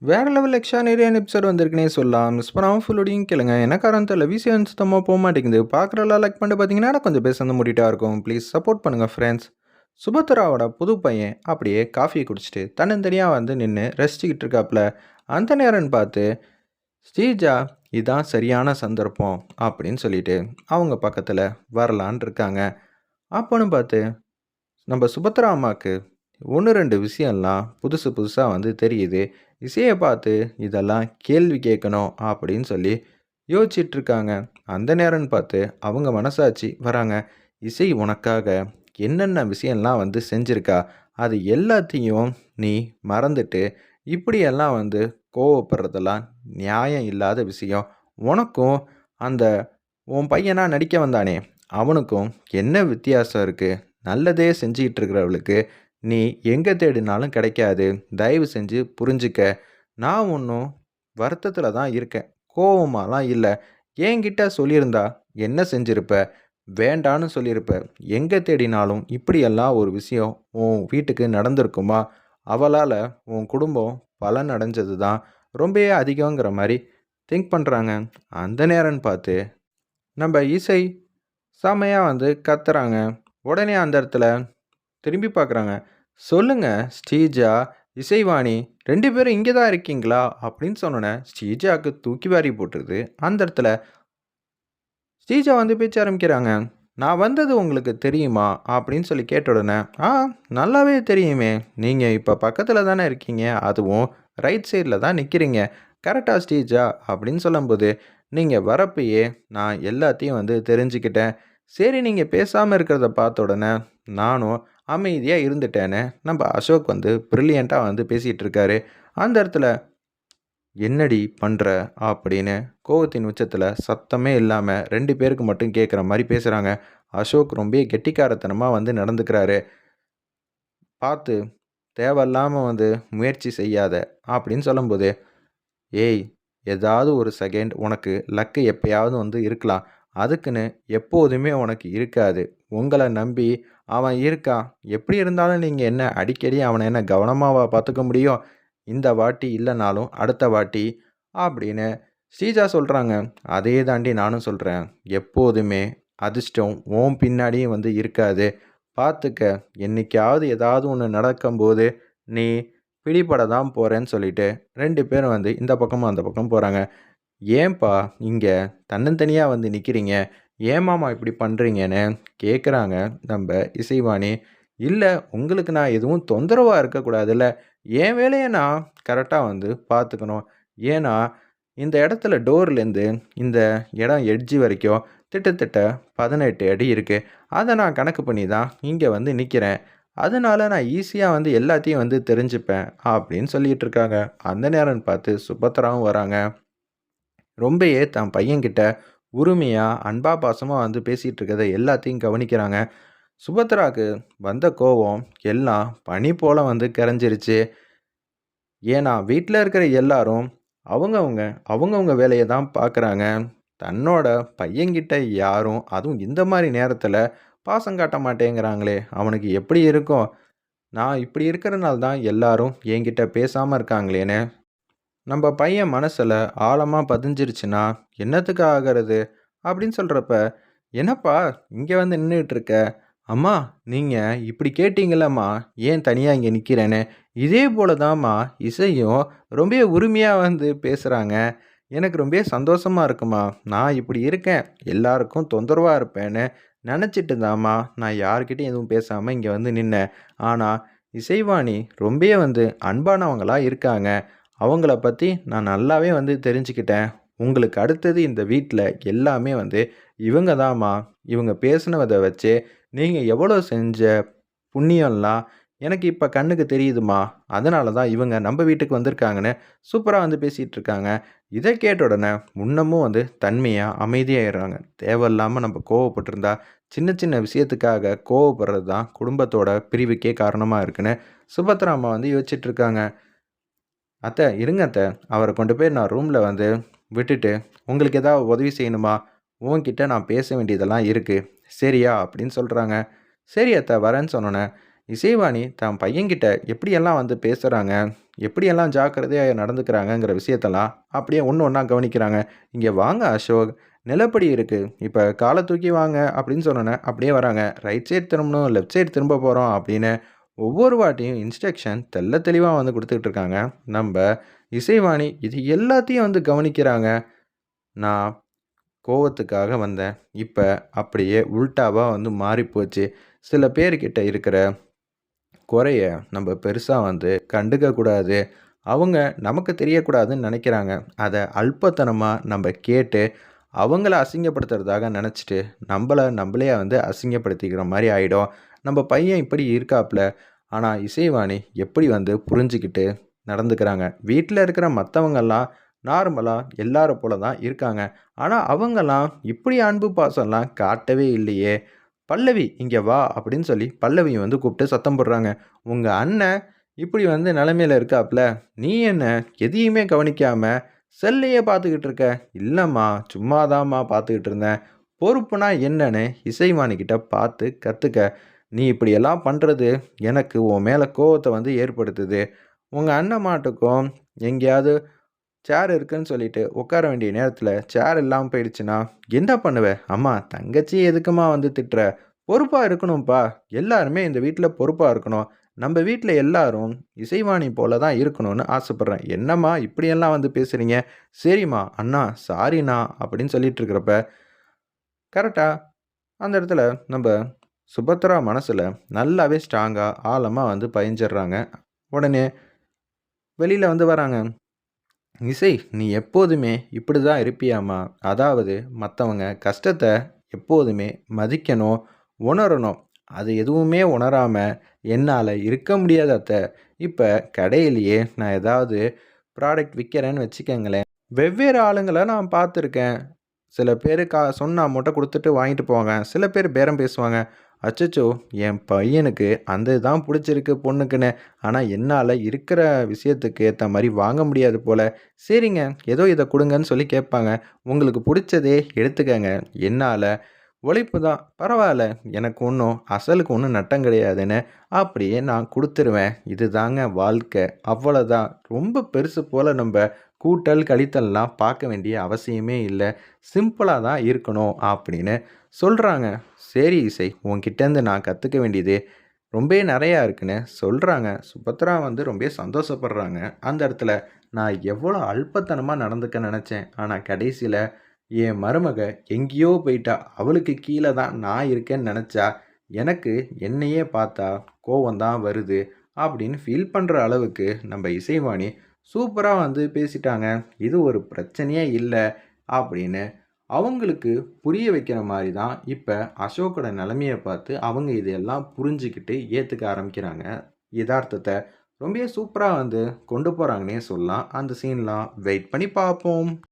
வேற level எக்ஸ்ட்ரானரியான episode வந்திருக்குன்னே சொல்லலாம். Miss பண்ணாம ஃபுல்லோடையும் கேளுங்க. என்ன காரணம் தெரியல. விசிஎன் சுத்தமா போமாட்டேங்குது. பார்க்குறவலாம் லைக் பண்ணிட்டு பார்த்தீங்கன்னா, எனக்கு கொஞ்சம் பேச வந்து மூடிட்டா இருக்கும். ப்ளீஸ் சப்போர்ட் பண்ணுங்க ஃப்ரெண்ட்ஸ். சுபத்ராவோட புது பையன் அப்படியே காஃபி குடிச்சிட்டு தன்னந்தனியா வந்து நின்று ரசிச்சுக்கிட்டு இருக்காப்புல. அந்த நேரம்னு பார்த்து ஸ்ரீஜா இதான் சரியான சந்தர்ப்பம் அப்படின்னு சொல்லிட்டு அவங்க பக்கத்தில் வரலான் இருக்காங்க. அப்போன்னு பார்த்து நம்ம சுபத்ரா அம்மாவுக்கு 1, 2 விஷயம்லாம் புதுசு புதுசாக வந்து தெரியுது. இசையை பார்த்து இதெல்லாம் கேள்வி கேட்கணும் அப்படின்னு சொல்லி யோசிச்சிட்ருக்காங்க. அந்த நேரம்னு பார்த்து அவங்க மனசாட்சி வராங்க. இசை உனக்காக என்னென்ன விஷயம்லாம் வந்து செஞ்சுருக்கா, அது எல்லாத்தையும் நீ மறந்துட்டு இப்படியெல்லாம் வந்து கோவப்படுறதெல்லாம் நியாயம் இல்லாத விஷயம். உனக்கும் அந்த உன் பையனா நடிக்க வந்தானே அவனுக்கும் என்ன வித்தியாசம் இருக்குது? நல்லதே செஞ்சுக்கிட்டு இருக்கிறவளுக்கு நீ எங்கே தேடினாலும் கிடைக்காது. தயவு செஞ்சு புரிஞ்சுக்க. நான் ஒன்றும் வருத்தத்தில் தான் இருக்கேன், கோவமாலாம் இல்லை. என்கிட்ட சொல்லியிருந்தா என்ன செஞ்சிருப்ப? வேண்டான்னு சொல்லியிருப்ப. எங்கே தேடினாலும் இப்படியெல்லாம் ஒரு விஷயம் உன் வீட்டுக்கு நடந்திருக்குமா? அவளால் உன் குடும்பம் பலன் அடைஞ்சது தான் ரொம்பவே அதிகங்கிற மாதிரி திங்க் பண்ணுறாங்க. அந்த நேரம்னு பார்த்து நம்ம இசை செமையாக வந்து கத்துறாங்க. உடனே அந்த இடத்துல திரும்பி பார்க்குறாங்க. சொல்லுங்க ஸ்ரீஜா, இசைவாணி 2 பேரும் இங்கே தான் இருக்கீங்களா? அப்படின்னு சொன்னோன்னே ஸ்ரீஜாவுக்கு தூக்கி வாரி போட்டுருது. அந்த இடத்துல ஸ்ரீஜா வந்து பேச்ச ஆரம்பிக்கிறாங்க. நான் வந்தது உங்களுக்கு தெரியுமா? அப்படின்னு சொல்லி கேட்ட உடனே, ஆ நல்லாவே தெரியுமே. நீங்கள் இப்போ பக்கத்தில் தானே இருக்கீங்க. அதுவும் ரைட் சைடில் தான் நிற்கிறீங்க. கரெக்டா ஸ்ரீஜா? அப்படின்னு சொல்லும்போது, நீங்கள் வரப்பயே நான் எல்லாத்தையும் வந்து தெரிஞ்சுக்கிட்டேன். சரி நீங்கள் பேசாமல் இருக்கிறத பார்த்த உடனே நானும் அமைதியாக இருந்துட்டேன்னு நம்ம அசோக் வந்து ப்ரில்லியண்ட்டாக வந்து பேசிகிட்டு இருக்காரு. அந்த இடத்துல என்னடி பண்ணுற அப்படின்னு கோவத்தின் உச்சத்தில் சத்தமே இல்லாமல் 2 பேருக்கு மட்டும் கேட்குற மாதிரி பேசுகிறாங்க. அசோக் ரொம்ப கெட்டிக்காரத்தனமாக வந்து நடந்துக்கிறாரு. பார்த்து தேவையில்லாமல் வந்து முயற்சி செய்யாத அப்படின்னு சொல்லும்போது, ஏய் ஏதாவது ஒரு செகண்ட் உனக்கு லக்கு எப்பயாவது வந்து இருக்கலாம். அதுக்குன்னு எப்போதுமே உனக்கு இருக்காது. உங்களை நம்பி அவன் இருக்கான். எப்படி இருந்தாலும் நீங்கள் என்ன அடிக்கடி அவனை என்ன கவனமாவா பார்த்துக்க முடியும்? இந்த வாட்டி இல்லைனாலும் அடுத்த வாட்டி அப்படின்னு ஸ்ரீஜா சொல்கிறாங்க. அதே தாண்டி நானும் சொல்கிறேன். எப்போதுமே அதிர்ஷ்டம் உன் பின்னாடியும் வந்து இருக்காது. பார்த்துக்க. என்னைக்காவது ஏதாவது ஒன்று நடக்கும்போது நீ பிடிபட தான் போகிறேன்னு சொல்லிட்டு 2 பேரும் வந்து இந்த பக்கமும் அந்த பக்கம் போகிறாங்க. ஏன்பா இங்கே தன்னந்தனியாக வந்து நிற்கிறீங்க? ஏன் மாமா இப்படி பண்ணுறீங்கன்னு கேட்குறாங்க நம்ம இசைவாணி. இல்லை உங்களுக்கு நான் எதுவும் தொந்தரவாக இருக்கக்கூடாதுல்ல. என் வேலையை நான் கரெக்டாக வந்து பார்த்துக்கணும். ஏன்னா இந்த இடத்துல டோர்லேருந்து இந்த இடம் எட்ஜி வரைக்கும் கிட்டத்தட்ட 18 அடி இருக்குது. அதை நான் கணக்கு பண்ணி தான் இங்கே வந்து நிற்கிறேன். அதனால நான் ஈஸியாக வந்து எல்லாத்தையும் வந்து தெரிஞ்சுப்பேன் அப்படின்னு சொல்லிட்டு இருக்காங்க. அந்த நேரம்னு பார்த்து சுபத்ராவும் வராங்க. ரொம்பயே தன் பையன்கிட்ட உரிமையா, அன்பா, பாசமா வந்து பேசிட்டு இருக்கிறத எல்லாத்தையும் கவனிக்கிறாங்க. சுபத்ராக்கு வந்த கோவம் எல்லாம் பனி போல வந்து கரைஞ்சிருச்சு. ஏன்னா வீட்டில் இருக்கிற எல்லாரும் அவங்கவங்க அவங்கவங்க வேலையை தான் பார்க்குறாங்க. தன்னோட பையன்கிட்ட யாரும் அதுவும் இந்த மாதிரி நேரத்தில் பாசம் காட்ட மாட்டேங்கிறாங்களே, அவனுக்கு எப்படி இருக்கும்? நான் இப்படி இருக்கிறனால தான் எல்லாரும் என்கிட்ட பேசாமல் இருக்காங்களேன்னு நம்ம பையன் மனசில் ஆழமாக பதிஞ்சிருச்சுன்னா என்னத்துக்கு ஆகிறது அப்படின்னு சொல்கிறப்ப, என்னப்பா இங்கே வந்து நின்றுட்டு இருக்க? அம்மா நீங்கள் இப்படி கேட்டீங்களம்மா, ஏன் தனியாக இங்கே நிற்கிறேன்னு. இதே போல தாம்மா இசையும் ரொம்ப உரிமையாக வந்து பேசுகிறாங்க. எனக்கு ரொம்ப சந்தோஷமாக இருக்குமா. நான் இப்படி இருக்கேன் எல்லாருக்கும் தொந்தரவாக இருப்பேன்னு நினச்சிட்டு தாம்மா நான் யார்கிட்டையும் எதுவும் பேசாமல் இங்கே வந்து நின்னேன். ஆனால் இசைவாணி ரொம்ப வந்து அன்பானவங்களாக இருக்காங்க. அவங்கள பற்றி நான் நல்லாவே வந்து தெரிஞ்சுக்கிட்டேன். உங்களுக்கு அடுத்தது இந்த வீட்டில் எல்லாமே வந்து இவங்க தாம்மா. இவங்க பேசினத வச்சே நீங்கள் எவ்வளோ செஞ்ச புண்ணியம்லாம் எனக்கு இப்போ கண்ணுக்கு தெரியுதுமா. அதனால தான் இவங்க நம்ம வீட்டுக்கு வந்திருக்காங்கன்னு சூப்பராக வந்து பேசிகிட்டு இருக்காங்க. இதை கேட்ட உடனே முன்னமும் வந்து தன்மையாக அமைதியாகிடுறாங்க. தேவையில்லாமல் நம்ம கோவப்பட்டிருந்தா சின்ன சின்ன விஷயத்துக்காக கோவப்படுறது தான் குடும்பத்தோட பிரிவுக்கே காரணமாக இருக்குன்னு சுபத்ரா அம்மா வந்து யோசிச்சுட்டு இருக்காங்க. அத்தை இருங்க அத்தை, அவரை கொண்டு போய் நான் ரூமில் வந்து விட்டுட்டு உங்களுக்கு ஏதாவது உதவி செய்யணுமா? உன்கிட்ட நான் பேச வேண்டியதெல்லாம் இருக்குது சரியா அப்படின்னு சொல்கிறாங்க. சரி அத்தை வரேன்னு சொன்னோன்னே இசைவாணி தன் பையன்கிட்ட எப்படியெல்லாம் வந்து பேசுகிறாங்க, எப்படியெல்லாம் ஜாக்கிரதையா நடந்துக்கிறாங்கங்கிற விஷயத்தெல்லாம் அப்படியே ஒண்ணு ஒண்ணா கவனிக்கிறாங்க. "இங்க வாங்க அசோக், நிலப்படி இருக்கு. இப்ப கால தூக்கி வாங்க" அப்படின்னு சொன்னோனே, அப்படியே வராங்க. ரைட் சைடு திரும்பணும், லெஃப்ட் சைடு திரும்ப போறோம் அப்படின்னு ஒவ்வொரு வாட்டியும் இன்ஸ்ட்ரக்ஷன் தெள்ள தெளிவா வந்து குடுத்துக்கிட்டு இருக்காங்க. நம்ப இசைவாணி இது எல்லாத்தையும் வந்து கவனிக்கிறாங்க. நான் கோவத்துக்காக வந்தேன். இப்ப அப்படியே உல்டாவா வந்து மாறிப்போச்சு. சில பேர்கிட்ட இருக்கிற குறைய நம்ம பெருசா வந்து கண்டுக்க கூடாது. அவங்க நமக்கு தெரியக்கூடாதுன்னு நெனைக்கிறாங்க. அத அல்பத்தனமா நம்ப கேட்டு, அவங்கள அசிங்கப்படுத்துறதாக நெனச்சுட்டு, நம்பளே வந்து அசிங்கப்படுத்திக்கிற மாரி ஆயிடும். நம்ப பையன் இப்படி இருக்காப்ல, ஆனா இசைவாணி எப்படி வந்து புரிஞ்சுகிட்டு நடந்துக்கிறாங்க. வீட்ல இருக்கிற மத்தவங்கலாம் நார்மலா எல்லார போல தான் இருக்காங்க. ஆனா அவங்கலாம் இப்படி அன்பு பாசம்லாம் காட்டவே இல்லையே! "பல்லவி இங்க வா" அப்படின்னு சொல்லி பல்லவிய வந்து கூப்பிட்டு சத்தம் போடுறாங்க. "உங்க அண்ணன் இப்படி வந்து நிலைமையில இருக்காப்ல, நீ என்ன எதையுமே கவனிக்காம செல்லையே பார்த்துக்கிட்டு இருக்க?" "இல்லம்மா, சும்மா தாம்மா பார்த்துக்கிட்டு இருந்தேன்." பொறுப்புனா என்னன்னு இசைவாணிகிட்ட பார்த்து கத்துக்க. நீ இப்படியெல்லாம் பண்றது எனக்கு உன் மேல கோவத்த வந்து ஏற்படுத்துது. உங்க அண்ணன் மாட்டுக்கும் எங்கேயாவது சேர் இருக்குன்னு சொல்லிட்டு உட்கார வேண்டிய நேரத்துல சேர் இல்லாம போயிடுச்சுன்னா, என்ன பண்ணுவ? அம்மா, தங்கச்சிய எதுக்கும்மா வந்து திட்டுற? பொறுப்பா இருக்கணும்ப்பா. எல்லாருமே இந்த வீட்ல பொறுப்பா இருக்கணும். நம்ப வீட்ல எல்லாரும் இசைவாணி போல தான் இருக்கணும்னு ஆசைப்படுறேன். என்னம்மா இப்படியெல்லாம் வந்து பேசுறீங்க? சரிம்மா, அண்ணா சாரிண்ணா அப்படின்னு சொல்லிட்டு இருக்கிறப்ப, கரெக்ட்டா அந்த இடத்துல நம்ப சுபத்ரா மனசுல நல்லாவே ஸ்ட்ராங்கா, ஆழமா வந்து பதிஞ்சிடுறாங்க. உடனே வெளியில வந்து வராங்க. இசை, நீ எப்போதுமே இப்படிதான் இருப்பியாம்மா? அதாவது மத்தவங்க கஷ்டத்த எப்போதுமே மதிக்கணும், உணரணும். அது எதுவுமே உணராம என்னால இருக்க முடியாது அத்த. இப்ப கடையிலேயே நான் ஏதாவது ப்ராடக்ட் விக்கிறேன்னு வச்சுக்கங்களேன். வெவ்வேறு ஆளுங்கள நான் பார்த்துருக்கேன். சில பேரு சொன்ன அமௌண்ட்ட குடுத்துட்டு வாங்கிட்டு போவாங்க. சில பேர் பேரம் பேசுவாங்க. அச்சச்சோ! என் பையனுக்கு அந்த இதுதான் புடிச்சிருக்கு பொண்ணுக்குன்னு. ஆனா என்னால இருக்கிற விஷயத்துக்கு ஏத்த மாரி வாங்க முடியாது போல. சரிங்க, ஏதோ இத குடுங்கன்னு சொல்லி கேட்பாங்க. உங்களுக்கு புடிச்சதே எடுத்துக்கங்க. என்னால உழைப்பு தான். பரவால்ல. எனக்கு ஒண்ணும் அசலுக்கு ஒண்ணும் நட்டம் கிடையாதுன்னு அப்படியே நான் குடுத்துருவேன். இதுதாங்க வாழ்க்கை. அவ்வளதான். ரொம்ப பெருசு போல நம்ப கூட்டல், கழித்தல்லாம் பார்க்க வேண்டிய அவசியமே இல்ல. சிம்பிளா தான் இருக்கணும் அப்படின்னு சொல்றாங்க. சரி இசை, உன்கிட்டேருந்து நான் கத்துக்க வேண்டியது ரொம்பவே நெறையா இருக்குன்னு சொல்றாங்க. சுபத்ரா வந்து ரொம்பவே சந்தோஷப்படுறாங்க. அந்த இடத்துல நான் எவ்வளோ அல்பத்தனமா நடந்துக்க நெனச்சேன். ஆனா கடைசில என் மருமக எங்கேயோ போயிட்டா. அவளுக்கு கீழ தான் நான் இருக்கேன்னு நெனச்சா, எனக்கு என்னையே பார்த்தா கோவம் தான் வருது. அப்படின்னு ஃபீல் பண்ற அளவுக்கு நம்ம இசைவாணி சூப்பரா வந்து பேசிட்டாங்க. இது ஒரு பிரச்சனையே இல்ல அப்படின்னு அவங்களுக்கு புரிய வைக்கிற மாரி தான் இப்ப அசோக்கோட நிலைமைய பார்த்து அவங்க இதையெல்லாம் புரிஞ்சுகிட்டு ஏத்துக்க ஆரம்பிக்கிறாங்க. எதார்த்தத்த ரொம்பவே சூப்பரா வந்து கொண்டு போறாங்கன்னே சொல்லலாம். அந்த சீன்லாம் வெயிட் பண்ணி பார்ப்போம்.